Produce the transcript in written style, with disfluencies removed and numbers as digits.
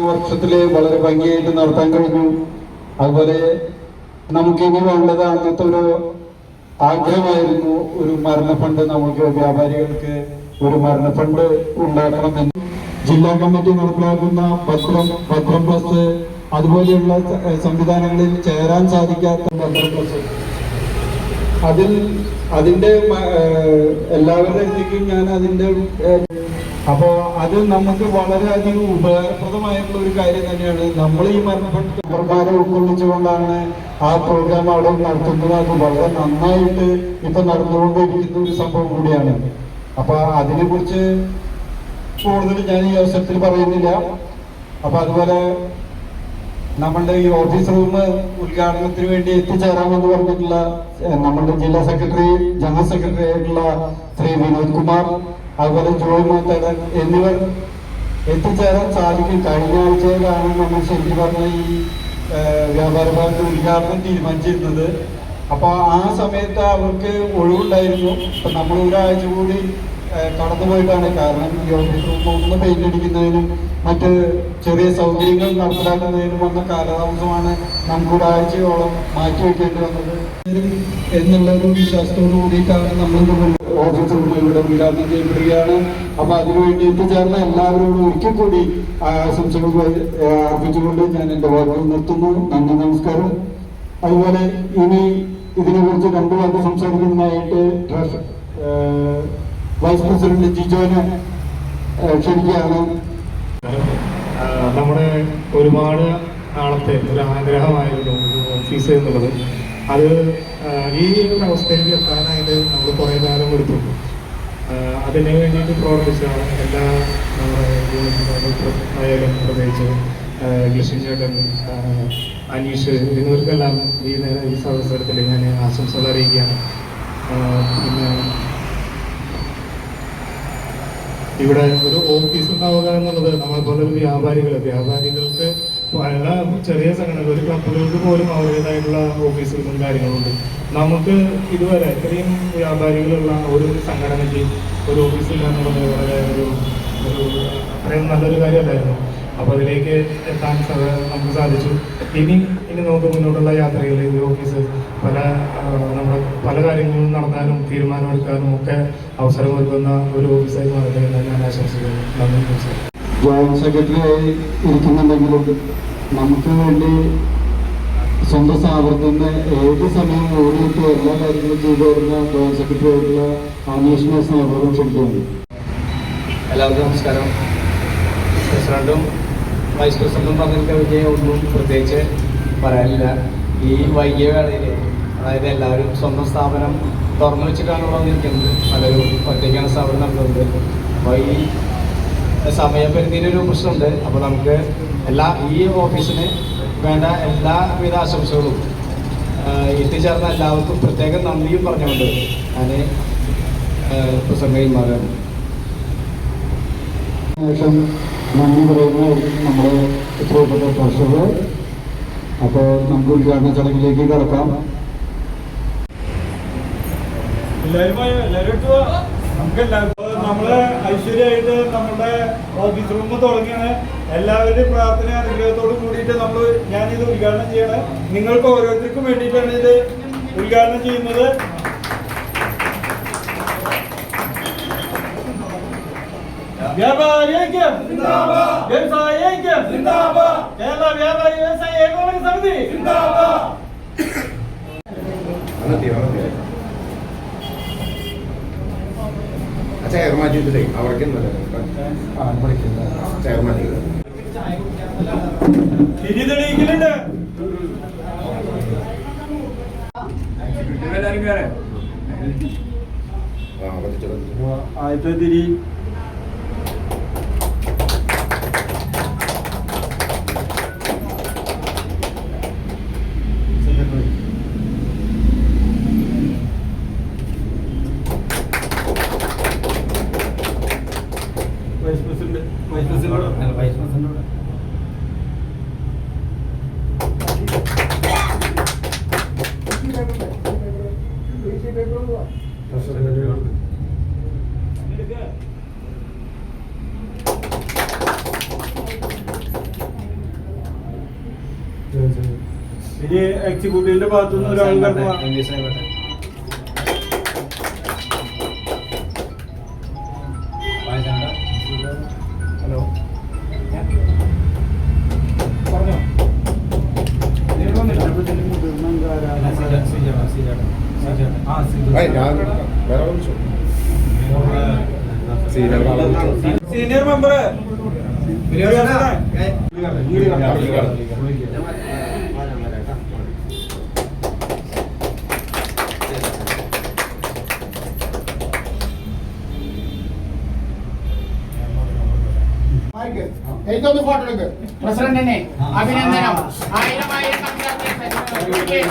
വർഷത്തിൽ വളരെ ഭംഗിയായിട്ട് നടത്താൻ കഴിഞ്ഞു. അതുപോലെ നമുക്കിനി വേണ്ടത് അന്നത്തെ ഒരു ആഗ്രഹമായിരുന്നു, ഒരു മരണ ഫണ്ട്, നമുക്ക് വ്യാപാരികൾക്ക് ഒരു മരണ ഫണ്ട് ഉണ്ടാക്കണമെന്ന്. ജില്ലാ കമ്മിറ്റി നടപ്പിലാക്കുന്ന ഭദ്രം പ്ലസ് അതുപോലെയുള്ള സംവിധാനങ്ങളിൽ ചേരാൻ സാധിക്കാത്ത ഭദ്രം പ്ലസ് അതിന്റെ എല്ലാവരുടെ അടുത്തേക്കും ഞാൻ അതിന്റെ അപ്പോൾ അത് നമുക്ക് വളരെയധികം ഉപകാരപ്രദമായിട്ടുള്ള ഒരു കാര്യം തന്നെയാണ്. നമ്മൾ ഈ മരണപ്പെട്ടവരെ ഉൾക്കൊള്ളിച്ചുകൊണ്ടാണ് ആ പ്രോഗ്രാം അവിടെ നടത്തുന്നത്. അത് വളരെ നന്നായിട്ട് ഇപ്പൊ നടന്നുകൊണ്ടിരിക്കുന്ന ഒരു സംഭവം കൂടിയാണ്. അപ്പൊ അതിനെ കുറിച്ച് കൂടുതൽ ഞാൻ ഈ അവസരത്തിൽ പറയുന്നില്ല. അപ്പൊ അതുപോലെ നമ്മളുടെ ഈ ഓഫീസ് റൂം ഉദ്ഘാടനത്തിന് വേണ്ടി എത്തിച്ചേരാമെന്ന് പറഞ്ഞിട്ടുള്ള നമ്മളുടെ ജില്ലാ സെക്രട്ടറി, ജനറൽ സെക്രട്ടറി ആയിട്ടുള്ള ശ്രീ വിനോദ് കുമാർ, അതുപോലെ ജോയ് മോത്തേടൻ എന്നിവർ എത്തിച്ചേരാൻ സാധിക്കും. കഴിഞ്ഞ ആഴ്ചയിലാണ് നമ്മൾ ശരിക്കും പറഞ്ഞ ഈ വ്യാപാര ഭവന്റെ ഉദ്ഘാടനം തീരുമാനിച്ചിരുന്നത്. അപ്പൊ ആ സമയത്ത് അവർക്ക് ഒഴിവുണ്ടായിരുന്നു. അപ്പൊ നമ്മൾ ഒരാഴ്ച കൂടി കടന്നുപോയിട്ടാണ്. കാരണം ഈ ഓഫീസ് റൂം ഒന്ന് പെയിന്റ് അടിക്കുന്നതിനും മറ്റ് ചെറിയ സൗകര്യങ്ങൾ നടപ്പിലാക്കുന്നതിനും വന്ന കാലതാമസമാണ് നമുക്ക് ഒരാഴ്ചയോളം മാറ്റിവെക്കേണ്ടി വന്നത് എന്നുള്ള ഒരു വിശ്വാസത്തോടു കൂടിയിട്ടാണ് നമ്മൾ ഓഫീസ് റൂമിലൂടെ ഉദ്ഘാടനം ചെയ്യപ്പെടുകയാണ്. അപ്പൊ അതിനുവേണ്ടി എത്തിച്ചേർന്ന എല്ലാവരോടും ഒരിക്കൽ കൂടി ആശംസകൾ അർപ്പിച്ചുകൊണ്ട് ഞാൻ എന്റെ വാക്കുകൾ നിർത്തുന്നു. നന്ദി, നമസ്കാരം. അതുപോലെ ഇനി ഇതിനെക്കുറിച്ച് രണ്ടു വാക്ക് സംസാരിക്കുന്നതിനായിട്ട് വൈസ് പ്രസിഡന്റ് ജിജോനെ ക്ഷണിക്കുകയാണ്. നമ്മുടെ ഒരുപാട് നാളത്തെ ഒരു ആഗ്രഹമായിരുന്നു ഓഫീസ് എന്നുള്ളത്. അത് ഈ ഒരു അവസ്ഥയിലേക്ക് എത്താനായിട്ട് നമ്മൾ കുറേ കാലം എടുത്തു. അതിന് വേണ്ടിയിട്ട് പ്രവർത്തിച്ചാണ് എല്ലാ നമ്മുടെ ആയാലും പ്രത്യേകിച്ച് ഗ്ലിഷൻ ചേട്ടൻ, അനീഷ് എന്നിവർക്കെല്ലാം ഈ അവസരത്തിൽ ഞാൻ ആശംസകൾ അറിയിക്കുകയാണ്. പിന്നെ ഇവിടെ ഒരു ഓഫീസ് ഉണ്ടാവുക എന്നുള്ളത് നമ്മളെപ്പോലൊരു വ്യാപാരികൾക്ക് പല ചെറിയ സംഘടനകൾ, ഒരു ക്ലബുകൾക്ക് പോലും അവരുടേതായിട്ടുള്ള ഓഫീസുകളും കാര്യങ്ങളുണ്ട്. നമുക്ക് ഇതുവരെ ഇത്രയും വ്യാപാരികളുള്ള ഒരു സംഘടനയ്ക്ക് ഒരു ഓഫീസില്ല എന്നുള്ളത് വളരെ അത്രയും നല്ലൊരു കാര്യമല്ലായിരുന്നു. അപ്പോൾ അതിലേക്ക് എത്താൻ നമുക്ക് സാധിച്ചു. ഇനി നമുക്ക് മുന്നോട്ടുള്ള യാത്രയിൽ ഈ ഓഫീസ് നമ്മുടെ പല കാര്യങ്ങളും നടത്താനും തീരുമാനമെടുക്കാനും ഒക്കെ അവസരം ഒരുക്കുന്ന ഒരു ഓഫീസായി മാറട്ടെ എന്ന് ഞാൻ ആശംസിക്കുന്നു. നന്ദി. ജോയിന്റ് സെക്രട്ടറി ആയി ഇരിക്കുന്നുണ്ടെങ്കിലും നമുക്ക് വേണ്ടി സ്വന്തം സ്ഥാപനത്തിൽ നിന്ന് ഏത് സമയം ഓടിയിട്ട് എല്ലാ കാര്യങ്ങളും ചെയ്തു വരുന്ന ജോയിന്റ് സെക്രട്ടറി ആയിട്ടുള്ള അനീഷിനെ സ്നേഹപൂർവ്വം ക്ഷണിക്കുന്നു. എല്ലാവർക്കും നമസ്കാരം. പ്രസിഡന്റും വൈസ് പ്രസിഡന്റും പറഞ്ഞിട്ട് ഒന്നും പ്രത്യേകിച്ച് പറയാനില്ല. ഈ വൈകിയ വേളയിൽ, അതായത് എല്ലാവരും സ്വന്തം സ്ഥാപനം തുറന്നു വെച്ചിട്ടാണ് വന്നിരിക്കുന്നത്. പലരും ഒറ്റയ്ക്കാണ് സ്ഥാപനം നടത്തുന്നത്. അപ്പോൾ ഈ സമയപരിധിയുടെ ഒരു പ്രശ്നമുണ്ട്. അപ്പോൾ നമുക്ക് ഈ ഓഫീസിന് വേണ്ട എല്ലാവിധ ആശംസകളും എത്തിച്ചേർന്ന എല്ലാവർക്കും പ്രത്യേകം നന്ദിയും പറഞ്ഞുകൊണ്ട് ഞാൻ പ്രസംഗിമാരാണ്. ശേഷം നന്ദി പറയുന്നതായിരിക്കും നമ്മുടെ പ്രിയപ്പെട്ട പ്രേക്ഷകർ. അപ്പോൾ നമുക്ക് ഉദ്ഘാടന ചടങ്ങിലേക്ക് കടക്കാം. നമ്മള് ഐശ്വര്യമായിട്ട് നമ്മുടെ ഓഫീസ് റൂം തുടങ്ങിയാണ്. എല്ലാവരുടെയും പ്രാർത്ഥന അനുഗ്രഹത്തോട് കൂടിയിട്ട് ഞാനിത് ഉദ്ഘാടനം ചെയ്യണം. നിങ്ങൾക്ക് ഓരോരുത്തർക്കും വേണ്ടിയിട്ടാണ് ഇത് ഉദ്ഘാടനം ചെയ്യുന്നത്. വ്യാപാരി ഐക്യം സിന്ദാബാദ്, വ്യവസായ ഐക്യം സിന്ദാബാദ്, കേരള വ്യാപാരി വ്യവസായ ഏകോപന സമിതി സിന്ദാബാദ്. ചെയർമാൻ ചെയ്തിട്ടേ അവർക്ക് ചെയർമാൻ ചെയ്ത് തിരി തെളിയിക്കലുണ്ട്. ആദ്യത്തെ തിരി വൈസ് പ്രസിഡന്റ് ഇനി എക്സിക്യൂട്ടീവിന്റെ ഭാഗത്തുനിന്ന് ഒരാൾ കടന്നു വാ. ഹലോ പറഞ്ഞോ. ഏയ്, ഞാൻ വേറെ വിളിച്ചു. സീനിയർ ആളെ വിളിച്ചു. സീനിയർ മെമ്പർ ഏറ്റവും ഫോട്ടോ എടുക്ക് പ്രസിഡന്റിനെ അഭിനന്ദനം 1000 കൺഗ്രാറ്റുലേഷൻ